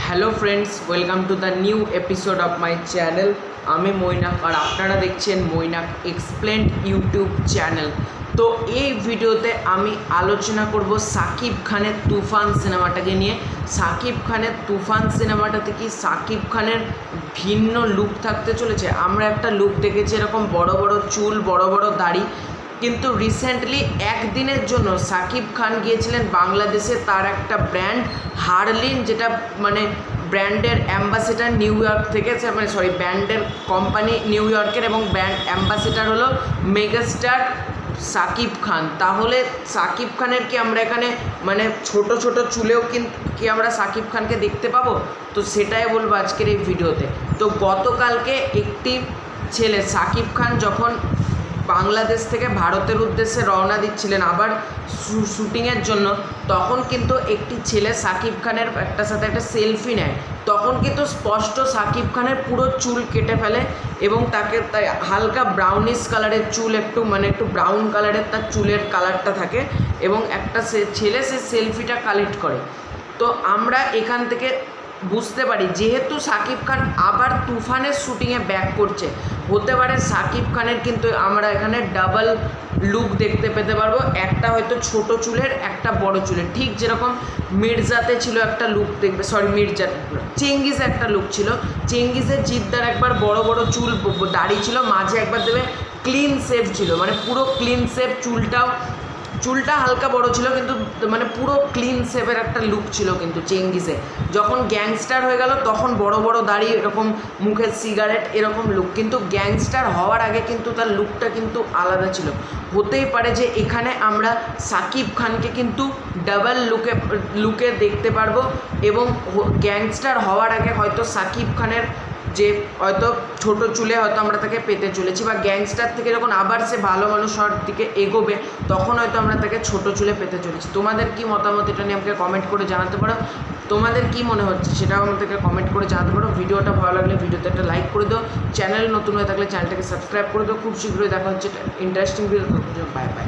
Hello friends, welcome to the new episode of my channel. আমি মৈনাক আর আপনারা দেখছেন Mainak explained YouTube channel. তো এই ভিডিওতে আমি আলোচনা করব সাকিব খানের তুফান সিনেমাটাকে নিয়ে। সাকিব খানের তুফান সিনেমাটাতে কি সাকিব খানের ভিন্ন লুক থাকতে চলেছে? আমরা একটা লুক দেখেছি এরকম বড় বড় চুল, বড় বড় দাড়ি, কিন্তু রিসেন্টলি একদিনের জন্য সাকিব খান গিয়েছিলেন বাংলাদেশে তার একটা ব্র্যান্ড হার্লিন, যেটা মানে ব্র্যান্ডের অ্যাম্বাসেডার নিউ ইয়র্ক থেকে, ব্র্যান্ডের কোম্পানি নিউ ইয়র্কের এবং ব্র্যান্ড অ্যাম্বাসেডার হলো মেগাস্টার সাকিব খান। তাহলে সাকিব খানের কি আমরা এখানে মানে ছোট ছোট চুলেও কি আমরা সাকিব খানকে দেখতে পাবো? তো সেটাই বলবো আজকের এই ভিডিওতে। তো গতকালকে একটি ছেলে সাকিব খান যখন বাংলাদেশ থেকে ভারতের উদ্দেশ্যে রওনা দিচ্ছিলেন আবার শ্যুটিংয়ের জন্য, তখন কিন্তু একটি ছেলে সাকিব খানের সাথে একটা সেলফি নেয়। তখন কিন্তু স্পষ্ট সাকিব খানের পুরো চুল কেটে ফেলে এবং তাকে হালকা ব্রাউনিশ কালারের চুল, একটু ব্রাউন কালারের তার চুলের কালারটা থাকে এবং একটা ছেলে সে সেলফিটা কালেক্ট করে। তো আমরা এখান থেকে বুঝতে পারি যেহেতু সাকিব খান আবার তুফানের শ্যুটিংয়ে ব্যাক করছে, হতে পারে সাকিব খানের কিন্তু আমরা এখানে ডাবল লুক দেখতে পেতে পারবো। একটা হয়তো ছোট চুলের, একটা বড় চুলের, ঠিক যেরকম মির্জাতে ছিল একটা লুক দেখবে, চেঙ্গিজে একটা লুক ছিল। চেঙ্গিজের জিদ্দার একবার বড় বড় চুল দাড়ি ছিল, মাঝে একবার দেবে ক্লিন শেভ ছিল, মানে পুরো ক্লিন শেভ, চুলটা হালকা বড় ছিল কিন্তু মানে পুরো ক্লিন শেভের একটা লুক ছিল। কিন্তু চেঙ্গিসে যখন গ্যাংস্টার হয়ে গেল তখন বড় বড় দাড়ি, এরকম মুখের সিগারেট, এরকম লুক। কিন্তু গ্যাংস্টার হওয়ার আগে কিন্তু তার লুকটা কিন্তু আলাদা ছিল। হতেই পারে যে এখানে আমরা সাকিব খানকে কিন্তু ডাবল লুকে দেখতে পারবো এবং গ্যাংস্টার হওয়ার আগে হয়তো সাকিব খানের যে হয়তো ছোট চুলে হয়তো আমরা তাকে পেতে চলেছি, বা গ্যাংস্টার থেকে যখন আবার সে ভালো মানুষ হওয়ার দিকে এগোবে তখন হয়তো আমরা তাকে ছোট চুলে পেতে চলেছি। তোমাদের কি মতামত এটা নিয়ে আমাকে কমেন্ট করে জানাতে পারো। তোমাদের কি মনে হচ্ছে সেটাও আমাদেরকে কমেন্ট করে জানাতে পারো। ভিডিওটা ভালো লাগলে ভিডিওতে একটা লাইক করে দাও। চ্যানেল নতুন হয়ে থাকলে চ্যানেলটাকে সাবস্ক্রাইব করে দাও। খুব শীঘ্রই দেখা হচ্ছে ইন্টারেস্টিং ভিডিও। Bye bye.